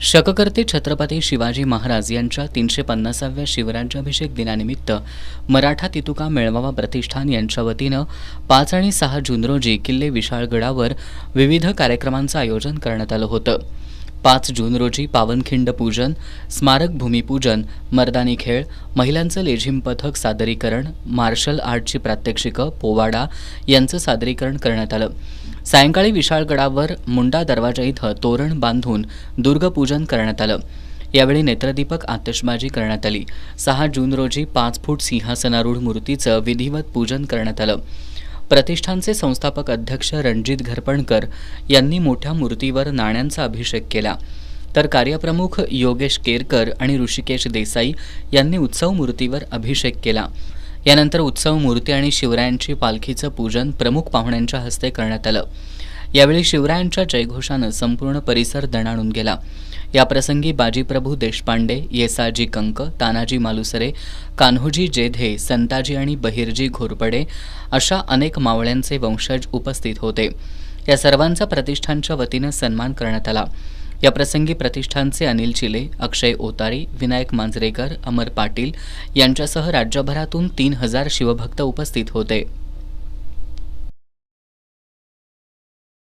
शककर्ते छत्रपती शिवाजी महाराज यांच्या 350व्या शिवराज्याभिषेक दिनानिमित्त मराठा तितुका मेळावा प्रतिष्ठान यांच्या वतीनं 5 आणि 6 जून रोजी किल्ले विशाळगडावर विविध कार्यक्रमांचं आयोजन करण्यात आलं होतं। 5 जून रोजी पावनखिंड पूजन, स्मारक भूमिपूजन, मर्दानी खेळ, महिलांचं लेझिम पथक सादरीकरण, मार्शल आर्टची प्रात्यक्षिकं, पोवाडा यांचं सादरीकरण करण्यात आलं। सायंकाळी विशाळगडावर मुंडा दरवाजा इथं तोरण बांधून दुर्गपूजन करण्यात आलं। यावेळी नेत्रदीपक आतिषबाजी करण्यात आली। 6 जून रोजी 5 फूट सिंहासनारूढ मूर्तीचं विधिवत पूजन करण्यात आलं। प्रतिष्ठानचे संस्थापक अध्यक्ष रणजित घरपणकर यांनी मोठ्या मूर्तीवर नाण्यांचा अभिषेक केला, तर कार्यप्रमुख योगेश केरकर आणि ऋषिकेश देसाई यांनी उत्सव मूर्तीवर अभिषेक केला। यानंतर उत्सव मूर्ती आणि शिवरायांची पालखीचं पूजन प्रमुख पाहुण्यांच्या हस्ते करण्यात आलं। यावेळी शिवरायांच्या जयघोषानं संपूर्ण परिसर दणाणून गेला। याप्रसंगी बाजीप्रभू देशपांडे, येसाजी कंक, तानाजी मालुसरे, कान्होजी जेधे, संताजी आणि बहिर्जी घोरपडे अशा अनेक मावळ्यांचे वंशज उपस्थित होते। या सर्वांचा प्रतिष्ठानच्या वतीनं सन्मान करण्यात आला। याप्रसंगी प्रतिष्ठानचे अनिल चिले, अक्षय ओतारी, विनायक मांजरेकर, अमर पाटील यांच्यासह राज्यभरातून 3000 शिवभक्त उपस्थित होते।